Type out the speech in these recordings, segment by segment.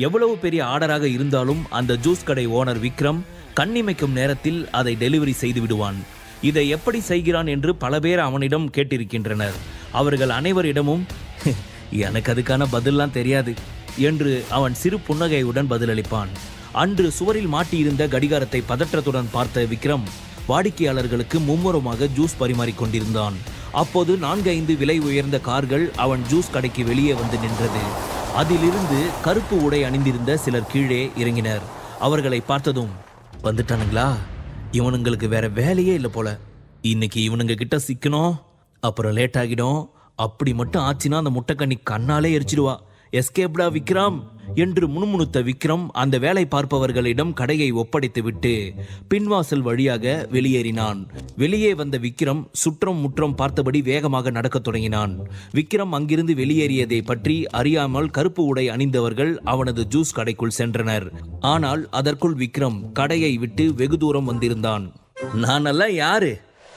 எவ்வளவு பெரிய ஆர்டராக இருந்தாலும் அந்த ஜூஸ் கடை ஓனர் விக்ரம் கண்ணிமைக்கும் நேரத்தில் அதை டெலிவரி செய்து விடுவான். இதை எப்படி செய்கிறான் என்று பல பேர் அவனிடம் கேட்டிருக்கின்றனர். அவர்கள் அனைவரிடமும் எனக்கு அதுக்கான பதில்லாம் தெரியாது என்று அவன் சிறு புன்னகையுடன் பதிலளிப்பான். அன்று சுவரில் மாட்டியிருந்த கடிகாரத்தை பதற்றத்துடன் பார்த்த விக்ரம் வாடிக்கையாளர்களுக்கு மும்முரமாக ஜூஸ் பரிமாறிக் கொண்டிருந்தான். அப்போது 4-5 விலை உயர்ந்த கார்கள் அவன் ஜூஸ் கடைக்கு வெளியே வந்து நின்றது. அதிலிருந்து கருப்பு உடை அணிந்திருந்த சிலர் கீழே இறங்கினர். அவர்களை பார்த்ததும், வந்துட்டானுங்களா, இவனுங்களுக்கு வேற வேலையே இல்லை போல, இன்னைக்கு இவனுங்க கிட்ட சிக்கணும், அப்புறம் லேட் ஆகிடும், அப்படி மட்டும் ஆச்சுன்னா அந்த முட்டைக்கண்ணி கண்ணாலே எரிச்சிடுவா, எஸ்கேப்டா விக்ரம் என்று முணுமுணுத்த விக்ரம் அந்த வேலை பார்ப்பவர்களிடம் கடையை ஒப்படைத்து விட்டு பின்வாசல் வழியாக வெளியேறினான். வெளியே வந்த விக்ரம் சுற்றம் முற்றம் பார்த்தபடி வேகமாக நடக்கத் தொடங்கினான். விக்ரம் அங்கிருந்து வெளியேறியதை பற்றி அறியாமல் கருப்பு உடை அணிந்தவர்கள் அவனது ஜூஸ் கடைக்குள் சென்றனர். ஆனால் அதற்குள் விக்ரம் கடையை விட்டு வெகு தூரம் வந்திருந்தான். நானெல்லாம் யாரு,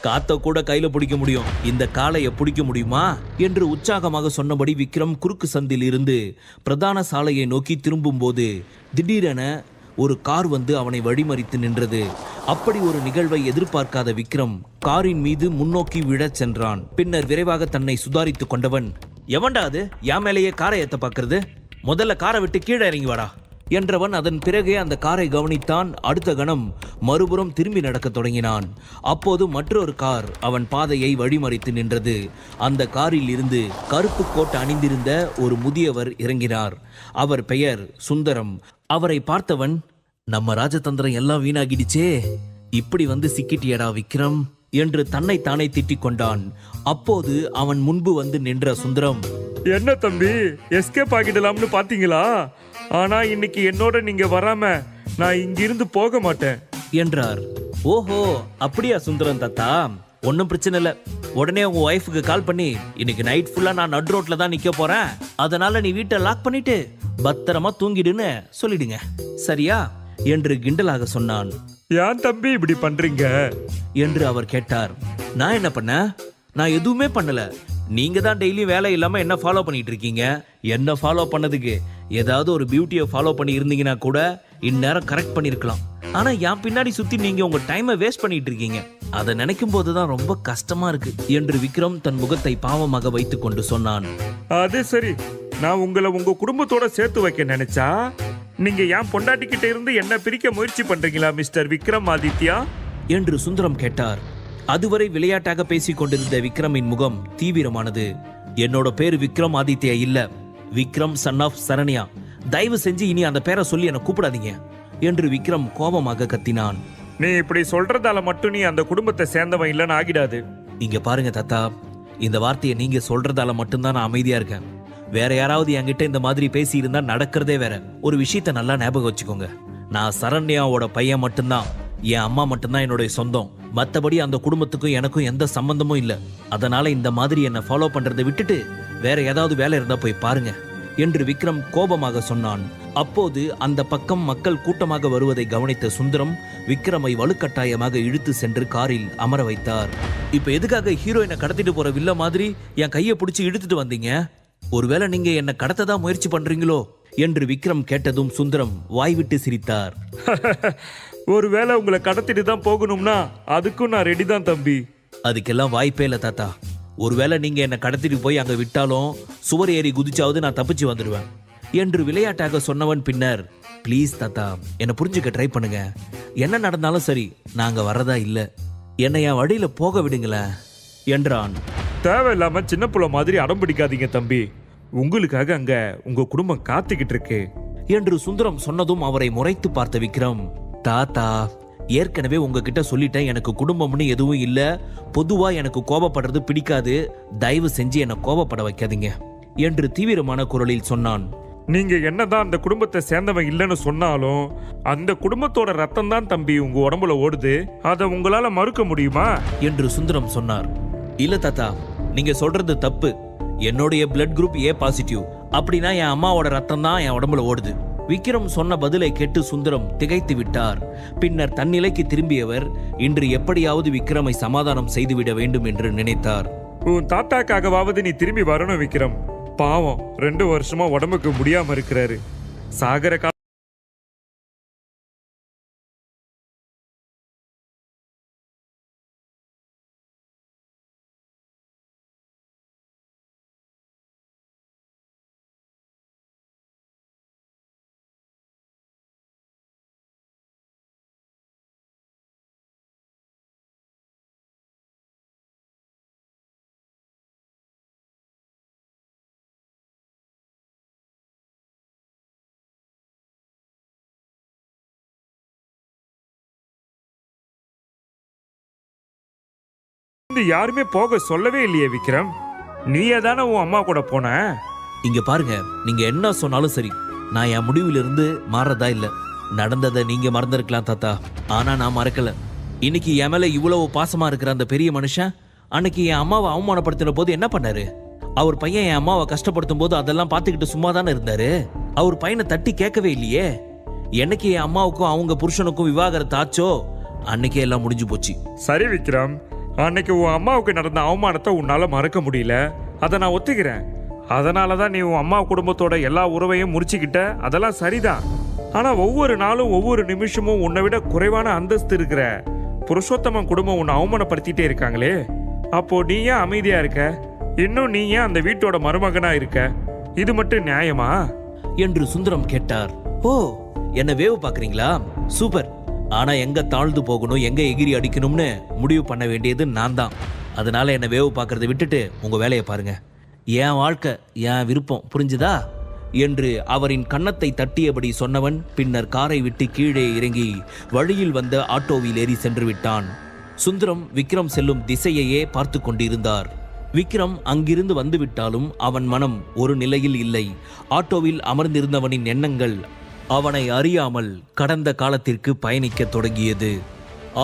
காத்த கூட கையில பிடிக்க முடியும், இந்த காளையை பிடிக்க முடியுமா என்று உற்சாகமாக சொன்னபடி விக்ரம் குறுக்கு சந்தில் இருந்து பிரதான சாலையை நோக்கி திரும்பும் போது திடீரென ஒரு கார் வந்து அவனை வழிமறித்து நின்றது. அப்படி ஒரு நிகழ்வை எதிர்பார்க்காத விக்ரம் காரின் மீது முன்னோக்கி விழச் சென்றான். பின்னர் விரைவாக தன்னை சுதாரித்துக் கொண்டவன், எவன்டா அது என் மேலேயே காரை ஏத்த பார்க்கறது, முதல்ல காரை விட்டு கீழே இறங்கி வாடா என்றவன் அதன் பிறகே அந்த காரை கவனித்தான். அடுத்த கணம் மறுபுறம் திரும்பி நடக்கத் தொடங்கினான். அப்போது மற்றொரு கார் அவன் பாதையை வழிமறித்து நின்றது. அந்த காரில் இருந்து கருப்பு கோட் அணிந்திருந்த ஒரு முதியவர் இறங்கினார். அவர் பெயர் சுந்தரம். அவரை பார்த்தவன், நம்ம ராஜதந்திரம் எல்லாம் வீணாகிடுச்சே, இப்படி வந்து சிக்கிட்டியடா விக்ரம் என்று தன்னை தானே திட்டிக் கொண்டான். அப்போது அவன் முன்பு வந்து நின்ற சுந்தரம், என்ன தம்பி, எஸ்கேப் ஆகிடலாம்னு பாத்தீங்களா? ஆனா இன்னைக்கு என்னோட நீங்க வராம நான் இங்கிருந்து போக மாட்டேன் என்றார். ஓஹோ, அப்படியா சுந்தரம் தாத்தா, ஒன்னும் பிரச்சனை இல்ல, உடனே உங்க ஒய்ஃபுக்கு கால் பண்ணி இன்னைக்கு நைட் ஃபுல்லா நான் நடு ரோட்ல தான் நிக்க போறேன், அதனால நீ வீட்டை லாக் பண்ணிட்டு பத்திரமா தூங்கிடுன்னு சொல்லிடுங்க, சரியா என்று கிண்டலாக சொன்னான். ஏன் தம்பி இப்படி பண்றீங்க என்று அவர் கேட்டார். நான் என்ன பண்ண, நான் எதுவுமே பண்ணல, நீங்க தான் டெய்லி வேலை இல்லாம என்ன ஃபாலோ பண்ணிட்டு இருக்கீங்க. என்ன ஃபாலோ பண்ணதுக்கு ஏதாவது ஒரு பியூட்டியை ஃபாலோ பண்ணி இருந்தீங்கன்னா கூட இந்நேரம் கரெக்ட் பண்ணிருக்கலாம். ஆனா என் பின்னாடி சுத்தி நீங்க உங்க டைமை வேஸ்ட் பண்ணிட்டு இருக்கீங்க, அதை நினைக்கும் போதுதான் ரொம்ப கஷ்டமா இருக்கு என்று விக்ரம் தன் முகத்தை பாவமாக வைத்துக் கொண்டு சொன்னான். அது சரி, நான் உங்களை உங்க குடும்பத்தோட சேர்த்து வைக்க நினைச்சா நீங்க என் பொண்டாட்டிக்கிட்ட இருந்து என்ன பிரிக்க முயற்சி பண்றீங்களா மிஸ்டர் விக்ரம் ஆதித்யா என்று சுந்தரம் கேட்டார். அதுவரை விளையாட்டாக பேசிக் கொண்டிருந்த விக்ரமின் முகம் தீவிரமானது. என்னோட பேரு விக்ரம் ஆதித்யா இல்ல, விக்ரம் சன் ஆஃப் சரண்யா, தயவு செஞ்சு இனி அந்த பேரை சொல்லி என்ன கூப்பிடாதீங்க என்று விக்ரம் கோபமாக கத்தினான். நீ இப்படி சொல்றதால மட்டும் நீ அந்த குடும்பத்தை சேர்ந்தவன் இல்லைன்னு ஆகிடாது. இங்க பாருங்க தாத்தா, இந்த வார்த்தையை நீங்க சொல்றதால மட்டும்தான் நான் அமைதியா இருக்கேன். வேற யாராவது என்கிட்ட இந்த மாதிரி பேசி இருந்தா நடக்கிறதே வேற. ஒரு விஷயத்த நல்லா ஞாபகம் வச்சுக்கோங்க, நான் சரண்யாவோட பையன் மட்டும்தான், என் அம்மா மட்டும்தான் என்னுடைய சொந்தம், மற்றபடி அந்த குடும்பத்துக்கும் எனக்கும் எந்த சம்பந்தமும் இல்லை. அதனால இந்த மாதிரி என்னை ஃபாலோ பண்றதை விட்டுட்டு வேற ஏதாவது வேலை இருந்தா போய் பாருங்க என்று விக்ரம் கோபமாக சொன்னான். அப்போது அந்த பக்கம் மக்கள் கூட்டமாக வருவதை கவனித்த சுந்தரம் விக்ரமை வலுக்கட்டாயமாக இழுத்து சென்று காரில் அமர வைத்தார். இப்ப எதுக்காக ஹீரோயினை கடத்திட்டு போற வில்ல மாதிரி என் கையை பிடிச்சி இழுத்துட்டு வந்தீங்க? ஒருவேளை நீங்க என்ன கடத்ததான் முயற்சி பண்றீங்களோ என்று விக்ரம் கேட்டதும் சுந்தரம் வாய்விட்டு சிரித்தார். ஒருவேளை உங்களை கடத்திட்டு தான் போகணும்னா அதுக்கும் நான் ரெடி தான் தம்பி. அதுக்கெல்லாம் வாய்ப்பே இல்லை தாத்தா. ஒருவேளை நீங்க என்ன கடத்திட்டு போய் அங்க விட்டாலும் சுவர் ஏறி குதிச்சாவது நான் தப்பிச்சு வந்துடுவேன் என்று விளையாட்டாக சொன்னவன் பின்னர், ப்ளீஸ் தாத்தா, என்னை புரிஞ்சுக்க ட்ரை பண்ணுங்க, என்ன நடந்தாலும் சரி நாங்க வரதா இல்ல, என்னை என் வழியில போக விடுங்களேன் என்றான். தேவையில்லாம சின்ன புள்ள மாதிரி அடம் பிடிக்காதீங்க தம்பி, உங்களுக்காக அங்க உங்க குடும்பம் காத்துக்கிட்டு இருக்கு என்று சுந்தரம் சொன்னதும் அவரை முறைத்து பார்த்த விக்ரம், தாத்தா ஏற்கனவே உங்ககிட்ட சொல்லிட்டேன், எனக்கு குடும்பம்னு எதுவும் இல்ல, பொதுவா எனக்கு கோபப்படுறது பிடிக்காது, தயவு செஞ்சு என்ன கோபப்பட வைக்காதீங்க என்று தீவிரமான குரலில் சொன்னான். நீங்க என்னதான் அந்த குடும்பத்தை சேர்ந்தவன் இல்லைன்னு சொன்னாலும் அந்த குடும்பத்தோட ரத்தம் தான் தம்பி உங்க உடம்புல ஓடுது, அதை உங்களால மறுக்க முடியுமா என்று சுந்தரம் சொன்னார். இல்ல தாத்தா, நீங்க சொல்றது தப்பு, என்னுடைய பிளட் குரூப் ஏ பாசிட்டிவ், அப்படின்னா என் அம்மாவோட ரத்தம் தான் என் உடம்புல ஓடுது. விக்ரம் சொன்ன பதிலை கேட்டு சுந்தரம் திகைத்து விட்டார். பின்னர் தன்னிலைக்கு திரும்பியவர் இன்று எப்படியாவது விக்ரமை சமாதானம் செய்துவிட வேண்டும் என்று நினைத்தார். உன் தாத்தாக்காகவாவது நீ திரும்பி வரணும் விக்ரம், பாவம் 2 வருஷமா உடம்புக்கு முடியாம இருக்கிறாரு, சாகர கால யாருமே போக சொல்லவே இல்லையே விக்ரம். நீயே தானே உன் அம்மா கூட போன. இங்க பாருங்க, நீங்க என்ன சொன்னாலும் சரி, நான் என் முடிவிலிருந்து மாறதா இல்ல. நடந்ததை நீங்க மறந்திருக்கலாம் தாத்தா, ஆனா நான் மறக்கல. இன்னைக்கு என் மேல இவ்வளவு பாசமா இருக்கிற அந்த பெரிய மனுஷன் அன்னைக்கு என் அம்மாவை அவமானப்படுத்தின போது என்ன பண்ணாரு? அவர் பையன் என் அம்மாவை கஷ்டப்படுத்தும் போது அதெல்லாம் பார்த்துக்கிட்டு சும்மா தானே இருந்தாரு. அவர் பையனை தட்டி கேட்கவே இல்லையே. என்னைக்கு என் அம்மாவுக்கும் அவங்க புருஷனுக்கும் விவாகரத்து ஆச்சோ அன்னைக்கே எல்லாம் முடிஞ்சு போச்சு. சரி விக்ரம், அன்னைக்கு உன் அம்மாவுக்கு நடந்த அவமானத்தை உன்னால மறக்க முடியல, அதை நான் ஒத்துக்கிறேன். அதனாலதான் நீ உன் அம்மா குடும்பத்தோட எல்லா உறவையும் முறிச்சுக்கிட்ட, அதெல்லாம் சரிதான். ஆனா ஒவ்வொரு நாளும் ஒவ்வொரு நிமிஷமும் உன்னை விட குறைவான அந்தஸ்து இருக்கிற புருஷோத்தமன் குடும்பம் உன்னை அவமானப்படுத்திட்டே இருக்காங்களே, அப்போ நீ ஏன் அமைதியா இருக்க? இன்னும் நீ ஏன் அந்த வீட்டோட மருமகனா இருக்க? இது மட்டும் நியாயமா என்று சுந்தரம் கேட்டார். ஓ, என்ன வேவு பாக்குறீங்களா? சூப்பர். ஆனா எங்க தாழ்ந்து போகணும், எங்க எகிரி அடிக்கணும்னு முடிவு பண்ண வேண்டியது நான் தான். அதனால என்ன வேவு பார்க்கறதை விட்டுட்டு உங்க வேலையை பாருங்க. என் வாழ்க்கை, என் விருப்பம், புரிஞ்சுதா என்று அவரின் கன்னத்தை தட்டியபடி சொன்னவன் பின்னர் காரை விட்டு கீழே இறங்கி வழியில் வந்த ஆட்டோவில் ஏறி சென்று விட்டான். சுந்தரம் விக்ரம் செல்லும் திசையையே பார்த்து கொண்டிருந்தார். விக்ரம் அங்கிருந்து வந்துவிட்டாலும் அவன் மனம் ஒரு நிலையில் இல்லை. ஆட்டோவில் அமர்ந்திருந்தவனின் எண்ணங்கள் அவனை அறியாமல் கடந்த காலத்திற்கு பயணிக்க தொடங்கியது.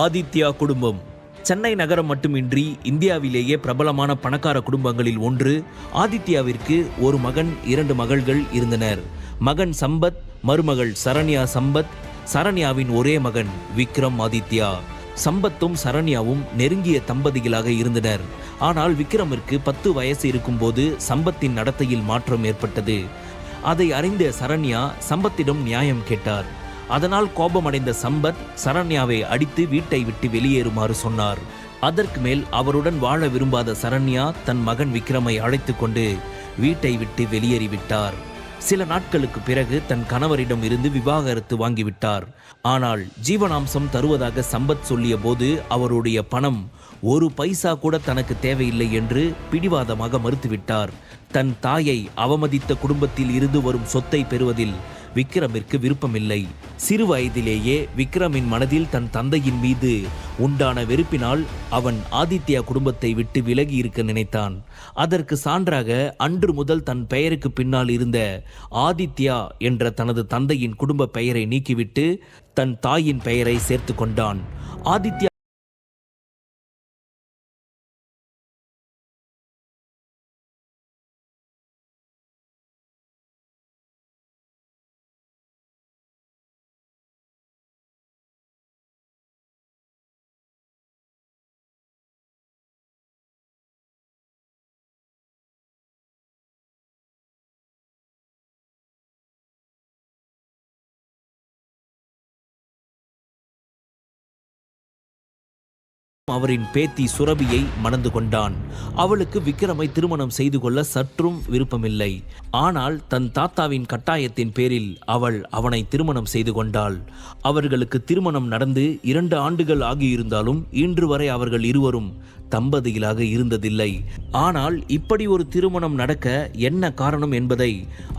ஆதித்யா குடும்பம் சென்னை நகரம் மட்டுமின்றி இந்தியாவிலேயே பிரபலமான பணக்கார குடும்பங்களில் ஒன்று. ஆதித்யாவிற்கு ஒரு மகன், 2 மகள்கள் இருந்தனர். மகன் சம்பத், மருமகள் சரண்யா சம்பத். சரண்யாவின் ஒரே மகன் விக்ரம் ஆதித்யா. சம்பத்தும் சரண்யாவும் நெருங்கிய தம்பதிகளாக இருந்தனர். ஆனால் விக்ரமிற்கு 10 வயசு இருக்கும்போது சம்பத்தின் நடத்தையில் மாற்றம் ஏற்பட்டது. அதை அறிந்த சரண்யா சம்பத்திடம் நியாயம் கேட்டார். அதனால் கோபமடைந்த சம்பத் சரண்யாவை அடித்து வீட்டை விட்டு வெளியேறுமாறு சொன்னார். அதற்கு மேல் அவருடன் வாழ விரும்பாத சரண்யா தன் மகன் விக்ரமை அழைத்து கொண்டு வீட்டை விட்டு வெளியேறிவிட்டார். சில நாட்களுக்கு பிறகு தன் கணவரிடம் இருந்து விவாகரத்து வாங்கிவிட்டார். ஆனால் ஜீவனாம்சம் தருவதாக சம்பத் சொல்லிய போது அவருடைய பணம் 1 பைசா கூட தனக்கு தேவையில்லை என்று பிடிவாதமாக மறுத்துவிட்டார். தன் தாயை அவமதித்த குடும்பத்தில் இருந்து வரும் சொத்தை பெறுவதில் விக்ரமிற்கு விருப்பமில்லை. சிறு வயதிலேயே விக்ரமின் மனதில் தன் தந்தையின் மீது உண்டான வெறுப்பினால் அவன் ஆதித்யா குடும்பத்தை விட்டு விலகி இருக்க நினைத்தான். அதற்கு சான்றாக அன்று முதல் தன் பெயருக்கு பின்னால் இருந்த ஆதித்யா என்ற தனது தந்தையின் குடும்ப பெயரை நீக்கிவிட்டு தன் தாயின் பெயரை சேர்த்து கொண்டான். ஆதித்யா அவரின் பேத்தி சுரபியை மணந்து கொண்டான். அவளுக்கு விக்ரமை திருமணம் செய்து கொள்ள சற்றும் விருப்பமில்லை. ஆனால் தன் தாத்தாவின் கட்டாயத்தின் பேரில் அவள் அவனை திருமணம் செய்து கொண்டாள். அவர்களுக்கு திருமணம் நடந்து 2 ஆண்டுகள் ஆகியிருந்தாலும் இன்று வரை அவர்கள் இருவரும் தம்பதிகளாக இருந்ததில்லை. ஆனால் இப்படி ஒரு திருமணம் நடக்க என்ன காரணம் என்பதை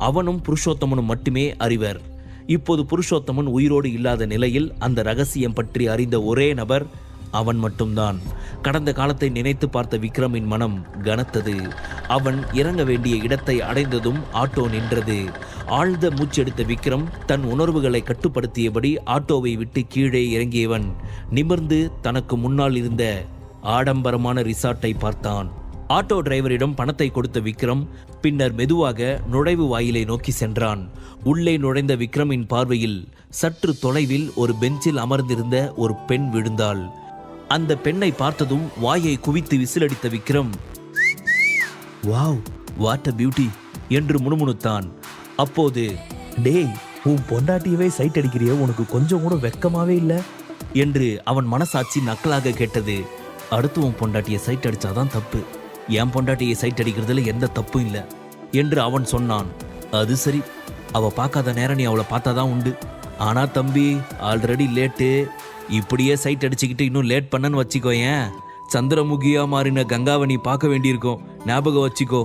அவனும் புருஷோத்தமனும் மட்டுமே அறிவர். இப்போது புருஷோத்தமன் உயிரோடு இல்லாத நிலையில் அந்த ரகசியம் பற்றி அறிந்த ஒரே நபர் அவன் மட்டும்தான். கடந்த காலத்தை நினைத்து பார்த்த விக்ரமின் மனம் கனத்தது. அவன் இறங்க வேண்டிய இடத்தை அடைந்ததும் ஆட்டோ நின்றது. ஆழ்ந்த மூச்செடுத்த விக்ரம் தன் உணர்வுகளை கட்டுப்படுத்தியபடி ஆட்டோவை விட்டு கீழே இறங்கியவன் நிமிர்ந்து தனக்கு முன்னால் இருந்த ஆடம்பரமான ரிசார்ட்டை பார்த்தான். ஆட்டோ டிரைவரிடம் பணத்தை கொடுத்த விக்ரம் பின்னர் மெதுவாக நுழைவு வாயிலை நோக்கி சென்றான். உள்ளே நுழைந்த விக்ரமின் பார்வையில் சற்று தொலைவில் ஒரு பெஞ்சில் அமர்ந்திருந்த ஒரு பெண் விழுந்தாள். அந்த பெண்ணை பார்த்ததும் வாயை குவித்து விசிலடித்த Vikram, wow, what a beauty என்று முணுமுணுத்தான். அப்போது, டேய், உன் பொண்டாட்டியவே சைட் அடிக்கிறிய, உனக்கு கொஞ்சம் கூட வெக்கமாவே இல்ல என்று அவன் மனசாட்சி நக்கலாக கேட்டது. அடுத்து உன் பொண்டாட்டியை சைட் அடிச்சாதான் தப்பு, என் பொண்டாட்டியை சைட் அடிக்கிறதுல எந்த தப்பும் இல்லை என்று அவன் சொன்னான். அது சரி, அவ பார்க்காத நேரம் நீ அவளை பார்த்தாதான் உண்டு. ஆனா தம்பி, ஆல்ரெடி லேட்டு. இப்படியே சைட் அடிச்சுக்கிட்டு இன்னும் லேட் பண்ணன்னு வச்சுக்கோயேன், சந்திரமுகியா மாறின கங்காவை நீ பார்க்க வேண்டியிருக்கும், ஞாபகம் வச்சுக்கோ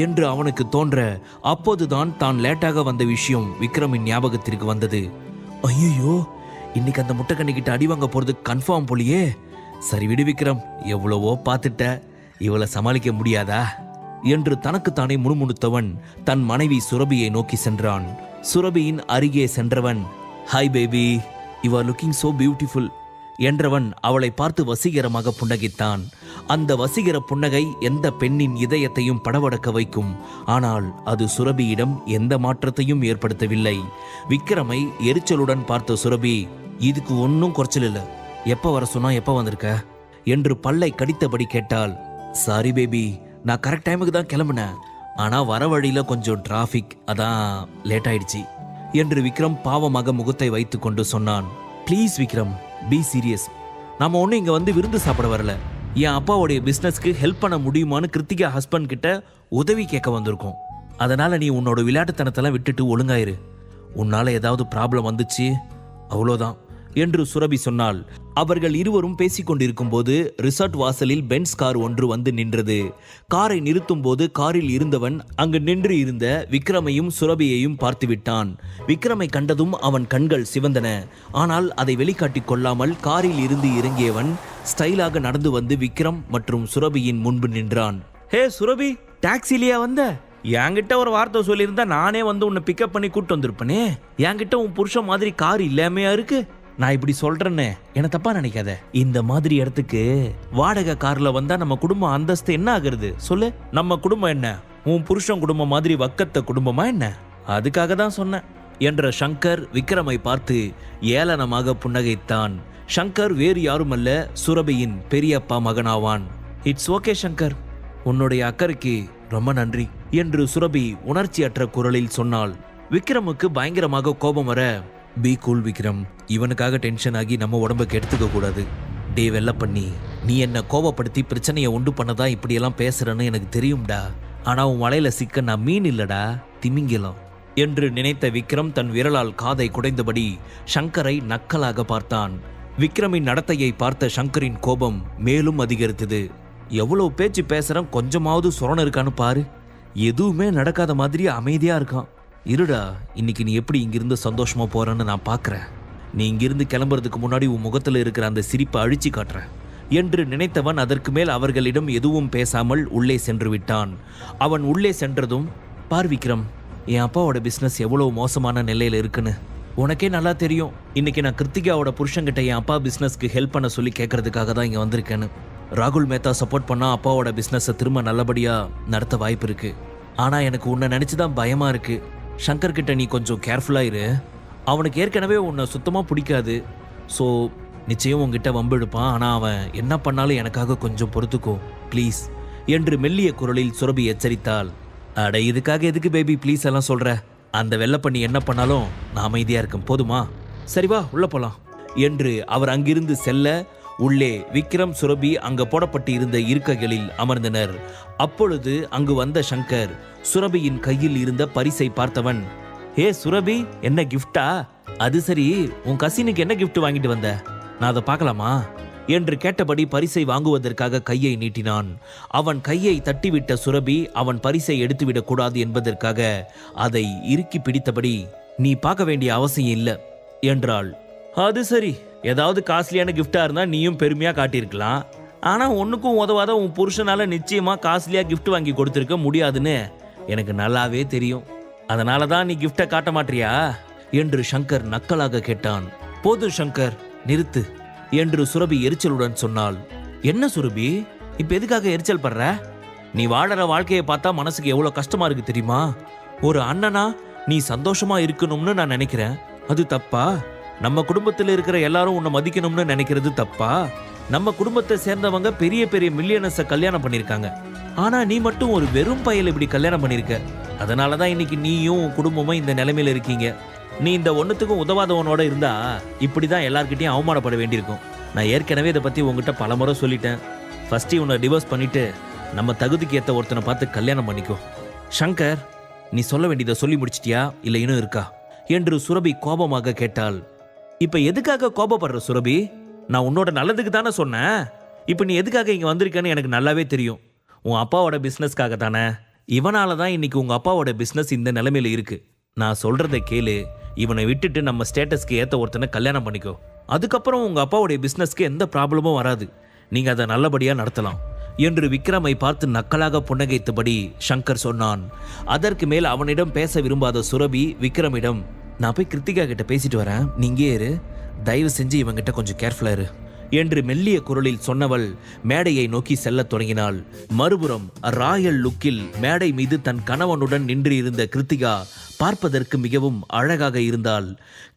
என்று அவனுக்கு தோன்ற அப்போதுதான் தான் லேட்டாக வந்த விஷயம் விக்ரமின் ஞாபகத்திற்கு வந்தது. ஐயோ, இன்னைக்கு அந்த முட்டைக்கண்ணிக்கிட்ட அடி வாங்க போறது கன்ஃபார்ம் போலியே. சரி விடு விக்ரம், எவ்வளவோ பார்த்துட்ட, இவளை சமாளிக்க முடியாதா என்று தனக்குத்தானே முணுமுணுத்தவன் தன் மனைவி சுரபியை நோக்கி சென்றான். சுரபியின் அருகே சென்றவன், hi baby, you are looking so beautiful என்றவன் அவளை பார்த்து வசீகரமாக புன்னகைத்தான். அந்த வசீகர புன்னகை எந்த பெண்ணின் இதயத்தையும் படபடக்க வைக்கும். ஆனால் அது சுரபியிடம் எந்த மாற்றத்தையும் ஏற்படுத்தவில்லை. விக்ரமை எரிச்சலுடன் பார்த்த சுரபி, இதுக்கு ஒன்றும் குறைச்சல் இல்லை, எப்போ வர சொன்னா எப்போ வந்திருக்க என்று பல்லை கடித்தபடி கேட்டாள். சாரி பேபி, நான் கரெக்ட் டைமுக்கு தான் கிளம்புனேன், ஆனா வர வழியில கொஞ்சம் டிராஃபிக், அதான் லேட் ஆயிடுச்சு என்று விக்ரம் பாவமாக முகத்தை வைத்து கொண்டு சொன்னான். Please Vikram, be serious. நம்ம ஒன்றும் இங்கே வந்து விருந்து சாப்பிட வரல, என் அப்பாவுடைய பிஸ்னஸ்க்கு ஹெல்ப் பண்ண முடியுமான்னு கிருத்திகா ஹஸ்பண்ட் கிட்ட உதவி கேட்க வந்திருக்கோம். அதனால நீ உன்னோட விளையாட்டுத்தனத்தெல்லாம் விட்டுட்டு ஒழுங்காயிரு. உன்னால ஏதாவது ப்ராப்ளம் வந்துச்சு அவ்வளோதான் என்று சுரபி சொன்னாள். அவர்கள் இருவரும் பேசிக்கொண்டிருக்கும் போது ரிசார்ட் வாசலில் பென்ஸ் கார் ஒன்று வந்து நின்றது. காரை நிறுத்தும் போது காரில் இருந்தவன் அங்கு நின்று இருந்த விக்ரமையும் சுரபியையும் பார்த்து விட்டான். விக்ரமை கண்டதும் அவன் கண்கள் சிவந்தன. ஆனால் அதை வெளிக்காட்டிக் கொள்ளாமல் காரில் இருந்து இறங்கியவன் ஸ்டைலாக நடந்து வந்து விக்ரம் மற்றும் சுரபியின் முன்பு நின்றான். ஹே சுரபி, டாக்ஸிலியா வந்த? என்கிட்ட ஒரு வார்த்தை சொல்லியிருந்தா நானே வந்து உன்னை பிக்கப் பண்ணி கூட்டு வந்திருப்பனே. என்கிட்ட உன் புருஷன் மாதிரி கார் இல்லாமையா இருக்கு? நான் இப்படி சொல்றேன்னு என்ன தப்பா நினைக்காத. இந்த மாதிரி இடத்துக்கு வாடகை கார்ல வந்தா நம்ம குடும்பம் அந்தஸ்து என்ன ஆகுறது சொல்லு? நம்ம குடும்பம் என்ன உன் புருஷன் குடும்பம் மாதிரி வக்கத்த குடும்பமா என்ன? அதுக்காக தான் சொன்னேன் என்ற சங்கர் விக்ரமை பார்த்து ஏளனமாக புன்னகைத்தான். சங்கர் வேறு யாருமல்ல, சுரபியின் பெரியப்பா மகனாவான். இட்ஸ் ஓகே சங்கர், உன்னுடைய அக்கறைக்கு ரொம்ப நன்றி என்று சுரபி உணர்ச்சியற்ற குரலில் சொன்னாள். விக்ரமுக்கு பயங்கரமாக கோபம் வர, பி கூல் விக்ரம், இவனுக்காக டென்ஷன் ஆகி நம்ம உடம்பை கெடுத்துக்க கூடாது. டே வெள்ள பண்ணி, நீ என்ன கோபப்படுத்தி பிரச்சனையை உண்டு பண்ணதா இப்படியெல்லாம் பேசுறேன்னு எனக்கு தெரியும்டா. ஆனா உன் வலையில சிக்க நான் மீன் இல்லடா, திமிங்கலம் என்று நினைத்த விக்ரம் தன் விரலால் காதை குடைந்தபடி சங்கரை நக்கலாக பார்த்தான். விக்ரமின் நடத்தையை பார்த்த சங்கரின் கோபம் மேலும் அதிகரித்தது. எவ்வளவு பேச்சு பேசுறேன், கொஞ்சமாவது சொரணம் இருக்கான்னு பாரு. எதுவுமே நடக்காத மாதிரி அமைதியா இருக்கான். இருடா, இன்னைக்கு நீ எப்படி இங்கிருந்து சந்தோஷமா போறன்னு நான் பார்க்கறேன். நீ இங்கிருந்து கிளம்புறதுக்கு முன்னாடி உன் முகத்துல இருக்கிற அந்த சிரிப்பை அழிச்சு காட்டுறேன் என்று நினைத்தவன் அதற்கு மேல் அவர்களிடம் எதுவும் பேசாமல் உள்ளே சென்று விட்டான். அவன் உள்ளே சென்றதும், பார் விக்ரம், என் அப்பாவோட பிஸ்னஸ் எவ்வளவு மோசமான நிலையில இருக்குன்னு உனக்கே நல்லா தெரியும். இன்னைக்கு நான் கிருத்திகாவோட புருஷன்கிட்ட என் அப்பா பிஸ்னஸ்க்கு ஹெல்ப் பண்ண சொல்லி கேட்கறதுக்காக தான் இங்கே வந்திருக்கேன்னு. ராகுல் மேத்தா சப்போர்ட் பண்ணா அப்பாவோட பிஸ்னஸை திரும்ப நல்லபடியா நடத்த வாய்ப்பு இருக்கு. ஆனா எனக்கு உன்னை நினைச்சுதான் பயமா இருக்கு. சங்கர் கிட்ட நீ கொஞ்சம் கேர்ஃபுல்லா இரு. அவனுக்கு ஏற்கனவே உன்னை சுத்தமா பிடிக்காது. ஸோ நிச்சயம் உங்ககிட்ட வம்பு எடுப்பான். ஆனா அவன் என்ன பண்ணாலும் எனக்காக கொஞ்சம் பொறுத்துக்கோ ப்ளீஸ் என்று மெல்லிய குரலில் சுரபி எச்சரித்தாள். அட, இதுக்காக எதுக்கு பேபி ப்ளீஸ் எல்லாம் சொல்ற? அந்த வெள்ளை பண்ணி என்ன பண்ணாலும் நான் அமைதியா இருக்கேன், போதுமா? சரி வா உள்ள போலாம் என்று அவர் அங்கிருந்து செல்ல உள்ளே விக்ரம் சுரபி அங்க போடப்பட்டு இருந்த இருக்கைகளில் அமர்ந்தனர். அப்பொழுது அங்கு வந்த சங்கர் சுரபியின் கையில் இருந்த பரிசை பார்த்தவன், ஹே சுரபி, என்ன கிஃப்டா? அது சரி, உன் கசினுக்கு என்ன கிஃப்ட் வாங்கிட்டு வந்த? நான் அதை பார்க்கலாமா என்று கேட்டபடி பரிசை வாங்குவதற்காக கையை நீட்டினான். அவன் கையை தட்டிவிட்ட சுரபி அவன் பரிசை எடுத்துவிடக் கூடாது என்பதற்காக அதை இறுக்கி பிடித்தபடி, நீ பார்க்க வேண்டிய அவசியம் இல்லை என்றாள். அது சரி, ஏதாவது காஸ்ட்லியான கிஃப்டா இருந்தா நீயும் பெருமையா காட்டியிருக்கலாம். ஆனா ஒன்னுக்கும் உதவாத உன் புருஷனால நிச்சயமா காஸ்ட்லியா கிஃப்ட் வாங்கி கொடுத்திருக்க முடியாதுன்னு எனக்கு நல்லாவே தெரியும். அதனால தான் நீ கிஃப்டை காட்ட மாட்டியா என்று சங்கர் நக்கலாக கேட்டான். போது சங்கர், நிறுத்து என்று சுரபி எரிச்சலுடன் சொன்னாள். என்ன சுரபி, இப்ப எதுக்காக எரிச்சல் படுற? நீ வாழற வாழ்க்கையை பார்த்தா மனசுக்கு எவ்வளவு கஷ்டமா இருக்கு தெரியுமா? ஒரு அண்ணனா நீ சந்தோஷமா இருக்கணும்னு நான் நினைக்கிறேன். அது தப்பா? நம்ம குடும்பத்தில் இருக்கிற எல்லாரும் உன்னை மதிக்கணும்னு நினைக்கிறது தப்பா? நம்ம குடும்பத்தை சேர்ந்தவங்க பெரிய பெரிய மில்லியனர்ஸை கல்யாணம் பண்ணிருக்காங்க. ஆனா நீ மட்டும் ஒரு வெறும் பையல் இப்படி கல்யாணம் பண்ணிருக்க. அதனாலதான் இன்னைக்கு நீயும் உன் குடும்பமும் இந்த நிலைமையில இருக்கீங்க. நீ இந்த ஒன்றுத்துக்கும் உதவாதவனோட இருந்தா இப்படி தான் எல்லார்கிட்டையும் அவமானப்பட வேண்டியிருக்கும். நான் ஏற்கனவே இதை பற்றி உங்ககிட்ட பல முறை சொல்லிட்டேன். ஃபஸ்ட்டு இவனை டிவோர்ஸ் பண்ணிட்டு நம்ம தகுதிக்கு ஏற்ற ஒருத்தனை பார்த்து கல்யாணம் பண்ணிக்கோ. ஷங்கர், நீ சொல்ல வேண்டியதை சொல்லி முடிச்சிட்டியா இல்லை இன்னும் இருக்கா என்று சுரபி கோபமாக கேட்டாள். இப்போ எதுக்காக கோபப்படுற சுரபி? நான் உன்னோட நல்லதுக்கு தானே சொன்னேன். இப்போ நீ எதுக்காக இங்கே வந்திருக்கேன்னு எனக்கு நல்லாவே தெரியும். உன் அப்பாவோட பிஸ்னஸ்க்காக தானே. இவனால தான் இன்னைக்கு உங்கள் அப்பாவோட பிஸ்னஸ் இந்த நிலைமையில இருக்கு. நான் சொல்றதை கேளு. இவனை விட்டுட்டு நம்ம ஸ்டேட்டஸ்க்கு ஏற்ற ஒருத்தனை கல்யாணம் பண்ணிக்கோ. அதுக்கப்புறம் உங்கள் அப்பாவுடைய பிஸ்னஸ்க்கு எந்த ப்ராப்ளமும் வராது. நீங்கள் அதை நல்லபடியாக நடத்தலாம் என்று விக்ரமை பார்த்து நக்கலாக புன்னகைத்தபடி ஷங்கர் சொன்னான். அதற்கு மேல் அவனிடம் பேச விரும்பாத சுரபி விக்ரமிடம், நான் போய் கிருத்திகா கிட்ட பேசிட்டு வரேன், நீங்கே இரு, தயவு செஞ்சு இவங்கிட்ட கொஞ்சம் கேர்ஃபுல்லா இரு என்று மெல்லிய குரலில் சொன்னவள் மேடையை நோக்கி செல்லத் தொடங்கினாள். மறுபுறம் ராயல் லுக்கில் மேடை மீது தன் கணவனுடன் நின்று இருந்த கிருத்திகா பார்ப்பதற்கு மிகவும் அழகாக இருந்தாள்.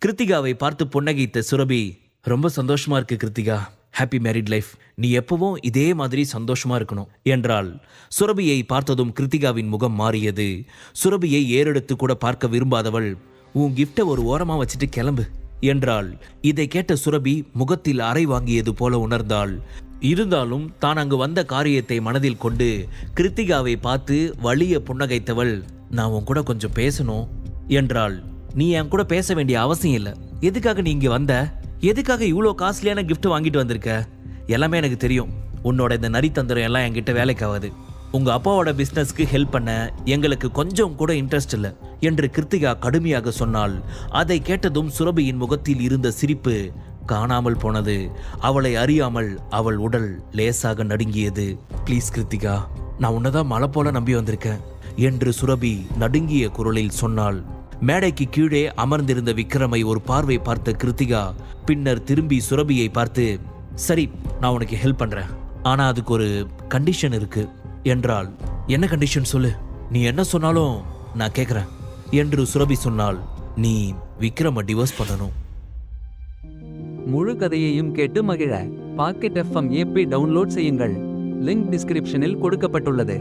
கிருத்திகாவை பார்த்து புன்னகைத்த சுரபி, ரொம்ப சந்தோஷமா இருக்கு கிருத்திகா, ஹாப்பி மேரிட் லைஃப், நீ எப்பவும் இதே மாதிரி சந்தோஷமா இருக்கணும் என்றாள். சுரபியை பார்த்ததும் கிருத்திகாவின் முகம் மாறியது. சுரபியை ஏறெடுத்து கூட பார்க்க விரும்பாதவள், உன் கிஃப்டை ஒரு ஓரமா வச்சுட்டு கிளம்பு என்றாள். இதை கேட்ட சுரபி முகத்தில் அறை வாங்கியது போல உணர்ந்தாள். இருந்தாலும் தான் அங்கு வந்த காரியத்தை மனதில் கொண்டு கிருத்திகாவை பார்த்து வலிய புன்னகைத்தவள், நான் உன் கூட கொஞ்சம் பேசணும் என்றாள். நீ என் கூட பேச வேண்டிய அவசியம் இல்லை. எதுக்காக நீ இங்கே வந்த? எதுக்காக இவ்வளோ காஸ்ட்லியான கிஃப்ட் வாங்கிட்டு வந்திருக்க? எல்லாமே எனக்கு தெரியும். உன்னோட இந்த நரித்தந்திரம் எல்லாம் என்கிட்ட வேலைக்காகாது. உங்க அப்பாவோட பிஸ்னஸ்க்கு ஹெல்ப் பண்ண எங்களுக்கு கொஞ்சம் கூட இன்ட்ரெஸ்ட் இல்லை என்று கிருத்திகா கடுமையாக சொன்னாள். அதை கேட்டதும் சுரபியின் முகத்தில் இருந்த சிரிப்பு காணாமல் போனது. அவளை அறியாமல் அவள் உடல் லேசாக நடுங்கியது. ப்ளீஸ் கிருத்திகா, நான் உன்னதான் மலை போல நம்பி வந்திருக்கேன் என்று சுரபி நடுங்கிய குரலில் சொன்னாள். மேடைக்கு கீழே அமர்ந்திருந்த விக்ரமை ஒரு பார்வை பார்த்த கிருத்திகா பின்னர் திரும்பி சுரபியை பார்த்து, சரி, நான் உனக்கு ஹெல்ப் பண்றேன், ஆனா அதுக்கு ஒரு கண்டிஷன் இருக்கு என்றாள். என்ன கண்டிஷன் சொல்லு, நீ என்ன சொன்னாலும் நான் கேட்குறேன் என்று சுரபி சொன்னாள். நீ விக்ரம டிவோர்ஸ் பண்ணணும். முழு கதையையும் கேட்டு மகிழ பாக்கெட் FM ஆப்பை டவுன்லோட் செய்யுங்கள். லிங்க் டிஸ்கிரிப்ஷனில் கொடுக்கப்பட்டுள்ளது.